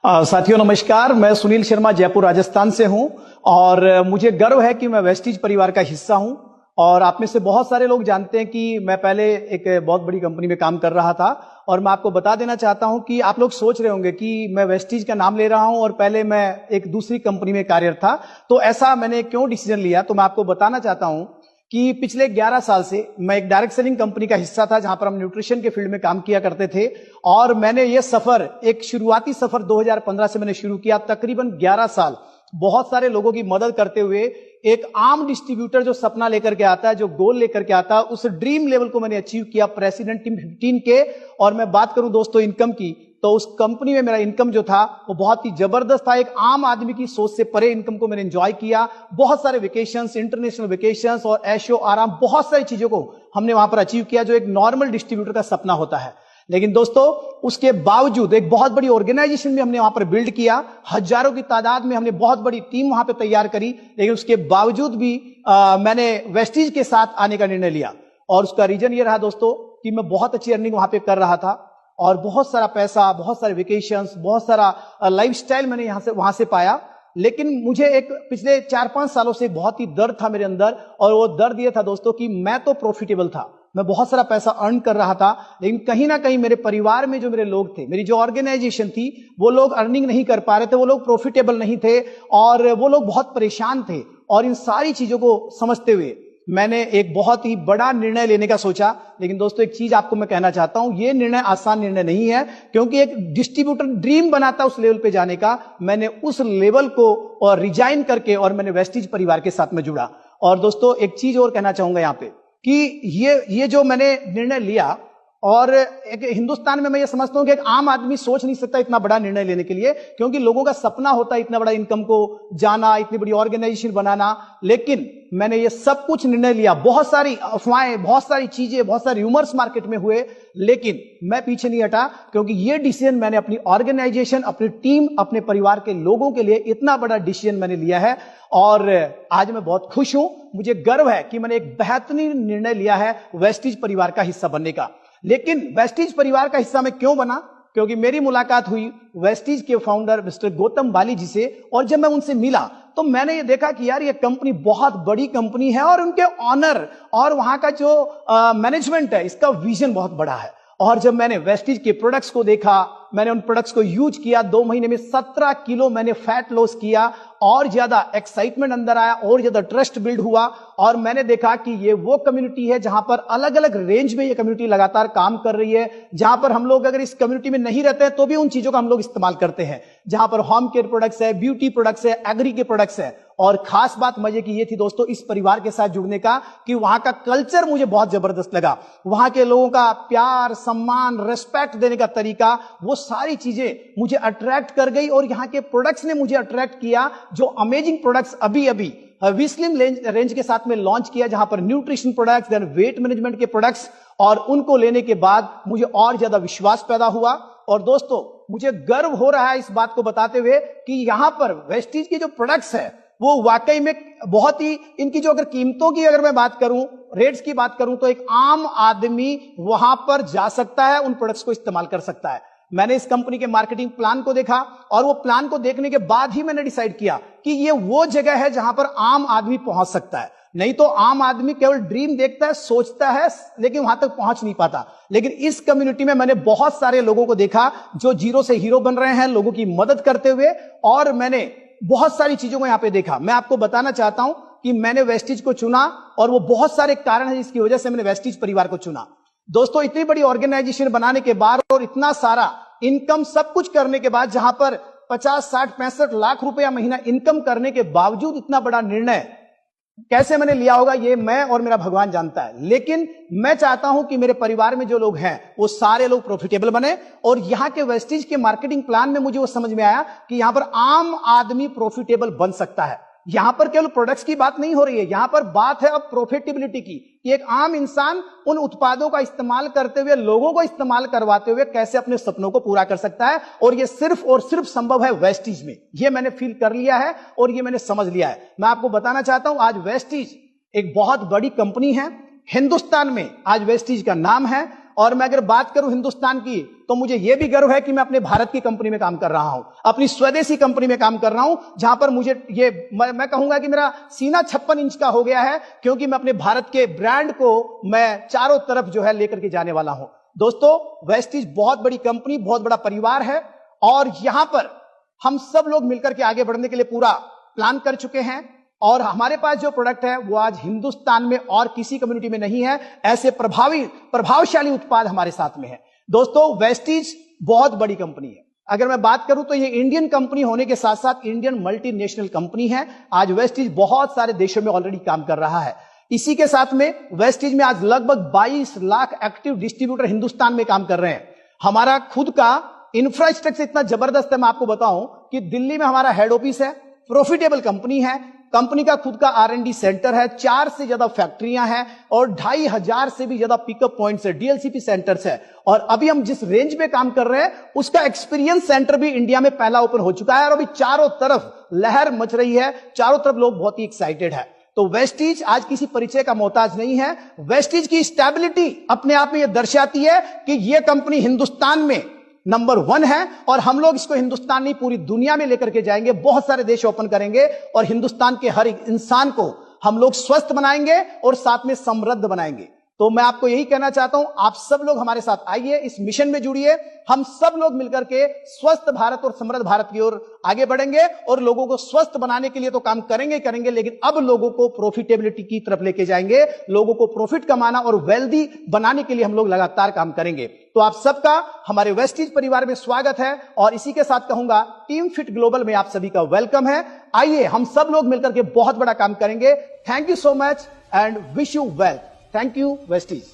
साथियों नमस्कार। मैं सुनील शर्मा जयपुर राजस्थान से हूं और मुझे गर्व है कि मैं वेस्टीज परिवार का हिस्सा हूं। और आप में से बहुत सारे लोग जानते हैं कि मैं पहले एक बहुत बड़ी कंपनी में काम कर रहा था और मैं आपको बता देना चाहता हूं कि आप लोग सोच रहे होंगे कि मैं वेस्टीज का नाम ले रहा हूं और पहले मैं एक दूसरी कंपनी में कार्यरत था, तो ऐसा मैंने क्यों डिसीजन लिया। तो मैं आपको बताना चाहता हूं कि पिछले 11 साल से मैं एक डायरेक्ट सेलिंग कंपनी का हिस्सा था जहां पर हम न्यूट्रिशन के फील्ड में काम किया करते थे। और मैंने ये सफर, एक शुरुआती सफर 2015 से मैंने शुरू किया, तकरीबन 11 साल बहुत सारे लोगों की मदद करते हुए एक आम डिस्ट्रीब्यूटर जो सपना लेकर के आता है, जो गोल लेकर के आता है, उस ड्रीम लेवल को मैंने अचीव किया प्रेसिडेंट टीम 15 के। और मैं बात करूं दोस्तों इनकम की, तो उस कंपनी में मेरा इनकम जो था वो बहुत ही जबरदस्त था। एक आम आदमी की सोच से परे इनकम को मैंने एंजॉय किया। बहुत सारे वेकेशंस, इंटरनेशनल वेकेशंस और ऐशो आराम, बहुत सारी चीजों को हमने वहां पर अचीव किया जो एक नॉर्मल डिस्ट्रीब्यूटर का सपना होता है। लेकिन दोस्तों उसके बावजूद एक बहुत बड़ी ऑर्गेनाइजेशन भी हमने वहां पर बिल्ड किया, हजारों की तादाद में हमने बहुत बड़ी टीम वहां पर तैयार करी। लेकिन उसके बावजूद भी मैंने वेस्टीज के साथ आने का निर्णय लिया। और उसका रीजन ये रहा दोस्तों कि मैं बहुत अच्छी अर्निंग वहां पे कर रहा था और बहुत सारा पैसा, बहुत सारे वेकेशंस, बहुत सारा लाइफस्टाइल मैंने यहां से वहां से पाया। लेकिन मुझे एक पिछले 4-5 सालों से बहुत ही दर्द था मेरे अंदर, और वो दर्द ये था दोस्तों कि मैं तो प्रॉफिटेबल था, मैं बहुत सारा पैसा अर्न कर रहा था, लेकिन कहीं ना कहीं मेरे परिवार में जो मेरे लोग थे, मेरी जो ऑर्गेनाइजेशन थी, वो लोग अर्निंग नहीं कर पा रहे थे, वो लोग प्रॉफिटेबल नहीं थे और वो लोग बहुत परेशान थे। और इन सारी चीजों को समझते हुए मैंने एक बहुत ही बड़ा निर्णय लेने का सोचा। लेकिन दोस्तों एक चीज आपको मैं कहना चाहता हूं, यह निर्णय आसान निर्णय नहीं है, क्योंकि एक डिस्ट्रीब्यूटर ड्रीम बनाता उस लेवल पे जाने का। मैंने उस लेवल को और रिजाइन करके और मैंने वेस्टीज परिवार के साथ में जुड़ा। और दोस्तों एक चीज और कहना चाहूंगा यहां पे कि ये जो मैंने निर्णय लिया, और एक हिंदुस्तान में मैं ये समझता हूं कि एक आम आदमी सोच नहीं सकता इतना बड़ा निर्णय लेने के लिए, क्योंकि लोगों का सपना होता है इतना बड़ा इनकम को जाना, इतनी बड़ी ऑर्गेनाइजेशन बनाना। लेकिन मैंने ये सब कुछ निर्णय लिया, बहुत सारी अफवाहें, बहुत सारी चीजें, बहुत सारे र्यूमर्स मार्केट में हुए, लेकिन मैं पीछे नहीं हटा, क्योंकि ये डिसीजन मैंने अपनी ऑर्गेनाइजेशन, अपनी टीम, अपने परिवार के लोगों के लिए इतना बड़ा डिसीजन मैंने लिया है। और आज मैं बहुत खुश हूं, मुझे गर्व है कि मैंने एक बेहतरीन निर्णय लिया है वेस्टीज परिवार का हिस्सा बनने का। लेकिन वेस्टीज परिवार का हिस्सा मैं क्यों बना? क्योंकि मेरी मुलाकात हुई वेस्टीज के फाउंडर मिस्टर गौतम बाली जी से, और जब मैं उनसे मिला तो मैंने ये देखा कि यार ये कंपनी बहुत बड़ी कंपनी है और उनके ऑनर और वहां का जो मैनेजमेंट है, इसका विजन बहुत बड़ा है। और जब मैंने वेस्टीज के प्रोडक्ट्स को देखा, मैंने उन प्रोडक्ट्स को यूज किया, 2 महीने में 17 किलो मैंने फैट लॉस किया, और ज्यादा एक्साइटमेंट अंदर आया, और ज्यादा ट्रस्ट बिल्ड हुआ। और मैंने देखा कि ये वो कम्युनिटी है जहां पर अलग अलग रेंज में ये कम्युनिटी लगातार काम कर रही है, जहां पर हम लोग अगर इस कम्युनिटी में नहीं रहते हैं तो भी उन चीजों का हम लोग इस्तेमाल करते हैं, जहां पर होम केयर प्रोडक्ट्स है, ब्यूटी प्रोडक्ट्स है, एग्री के प्रोडक्ट्स है। और खास बात मजे की ये थी दोस्तों इस परिवार के साथ जुड़ने का कि वहां का कल्चर मुझे बहुत जबरदस्त लगा। वहां के लोगों का प्यार, सम्मान, रेस्पेक्ट देने का तरीका, वो सारी चीजें मुझे अट्रैक्ट कर गई। और यहाँ के प्रोडक्ट्स ने मुझे अट्रैक्ट किया, जो अमेजिंग प्रोडक्ट्स अभी विस्लिम रेंज के साथ में लॉन्च किया, जहां पर nutrition products, then weight management के प्रोडक्ट्स, और उनको लेने के बाद मुझे और ज्यादा विश्वास पैदा हुआ। और दोस्तों मुझे गर्व हो रहा है इस बात को बताते हुए कि यहां पर वेस्टीज के जो प्रोडक्ट्स है वो वाकई में बहुत ही, इनकी जो अगर कीमतों की अगर मैं बात करूं, रेट्स की बात करूं, तो एक आम आदमी वहां पर जा सकता है, उन प्रोडक्ट्स को इस्तेमाल कर सकता है। मैंने इस कंपनी के मार्केटिंग प्लान को देखा, और वो प्लान को देखने के बाद ही मैंने डिसाइड किया कि ये वो जगह है जहां पर आम आदमी पहुंच सकता है। नहीं तो आम आदमी केवल ड्रीम देखता है, सोचता है, लेकिन वहां तक पहुंच नहीं पाता। लेकिन इस कम्युनिटी में मैंने बहुत सारे लोगों को देखा जो जीरो से हीरो बन रहे हैं, लोगों की मदद करते हुए, और मैंने बहुत सारी चीजों को यहां पे देखा। मैं आपको बताना चाहता हूं कि मैंने वेस्टीज को चुना, और वो बहुत सारे कारण है जिसकी वजह से मैंने वेस्टीज परिवार को चुना। दोस्तों इतनी बड़ी ऑर्गेनाइजेशन बनाने के बाद और इतना सारा इनकम सब कुछ करने के बाद, जहां पर 50, 60, 65 लाख रुपया महीना इनकम करने के बावजूद इतना बड़ा निर्णय कैसे मैंने लिया होगा, ये मैं और मेरा भगवान जानता है। लेकिन मैं चाहता हूं कि मेरे परिवार में जो लोग हैं वो सारे लोग प्रॉफिटेबल बने। और यहां के वेस्टीज के मार्केटिंग प्लान में मुझे वो समझ में आया कि यहां पर आम आदमी प्रॉफिटेबल बन सकता है। यहां पर केवल प्रोडक्ट्स की बात नहीं हो रही है, यहां पर बात है अब प्रॉफिटेबिलिटी की, कि एक आम इंसान उन उत्पादों का इस्तेमाल करते हुए, लोगों को इस्तेमाल करवाते हुए कैसे अपने सपनों को पूरा कर सकता है। और ये सिर्फ और सिर्फ संभव है वेस्टीज में। ये मैंने फील कर लिया है और ये मैंने समझ लिया है। मैं आपको बताना चाहता हूं, आज वेस्टीज एक बहुत बड़ी कंपनी है, हिंदुस्तान में आज वेस्टीज का नाम है, और मैं अगर बात करूं हिंदुस्तान की, तो मुझे यह भी गर्व है कि मैं अपने भारत की कंपनी में काम कर रहा हूं, अपनी स्वदेशी कंपनी में काम कर रहा हूं, जहां पर मुझे मैं कहूंगा कि मेरा सीना 56 इंच का हो गया है, क्योंकि मैं अपने भारत के ब्रांड को मैं चारों तरफ जो है लेकर के जाने वाला हूं। दोस्तों, वेस्टीज बहुत बड़ी कंपनी, बहुत बड़ा परिवार है, और यहां पर हम सब लोग मिलकर के आगे बढ़ने के लिए पूरा प्लान कर चुके हैं, और हमारे पास जो प्रोडक्ट है वो आज हिंदुस्तान में और किसी कम्युनिटी में नहीं है। ऐसे प्रभावशाली उत्पाद हमारे साथ में है। दोस्तों, वेस्टीज बहुत बड़ी कंपनी है। अगर मैं बात करूं तो ये इंडियन कंपनी होने के साथ साथ इंडियन मल्टीनेशनल कंपनी है। आज वेस्टीज बहुत सारे देशों में ऑलरेडी काम कर रहा है। इसी के साथ में वेस्टीज में आज लगभग 22 लाख एक्टिव डिस्ट्रीब्यूटर हिंदुस्तान में काम कर रहे हैं। हमारा खुद का इंफ्रास्ट्रक्चर इतना जबरदस्त है, मैं आपको बताऊं कि दिल्ली में हमारा हेड ऑफिस है, प्रॉफिटेबल कंपनी है, कंपनी का खुद का R&D सेंटर है, 4 से ज्यादा फैक्ट्रियां हैं और 2500 से भी ज्यादा पिकअप पॉइंट्स है, DLCP सेंटर्स है। और अभी हम जिस रेंज में काम कर रहे हैं उसका एक्सपीरियंस सेंटर भी इंडिया में पहला ओपन हो चुका है, और अभी चारों तरफ लहर मच रही है, चारों तरफ लोग बहुत ही एक्साइटेड है। तो वेस्टीज आज किसी परिचय का मोहताज नहीं है। वेस्टीज की स्टेबिलिटी अपने आप में यह दर्शाती है कि यह कंपनी हिंदुस्तान में नंबर 1 है, और हम लोग इसको हिंदुस्तान नहीं पूरी दुनिया में लेकर के जाएंगे, बहुत सारे देश ओपन करेंगे, और हिंदुस्तान के हर एक इंसान को हम लोग स्वस्थ बनाएंगे और साथ में समृद्ध बनाएंगे। तो मैं आपको यही कहना चाहता हूं, आप सब लोग हमारे साथ आइए, इस मिशन में जुड़िए, हम सब लोग मिलकर के स्वस्थ भारत और समृद्ध भारत की ओर आगे बढ़ेंगे, और लोगों को स्वस्थ बनाने के लिए तो काम करेंगे, लेकिन अब लोगों को प्रॉफिटेबिलिटी की तरफ लेके जाएंगे, लोगों को प्रॉफिट कमाना और वेल्दी बनाने के लिए हम लोग लगातार काम करेंगे। तो आप सबका हमारे वेस्टीज परिवार में स्वागत है, और इसी के साथ कहूंगा टीम फिट ग्लोबल में आप सभी का वेलकम है। आइए हम सब लोग मिलकर के बहुत बड़ा काम करेंगे। Thank you so much and wish you well. Thank you, Vestige.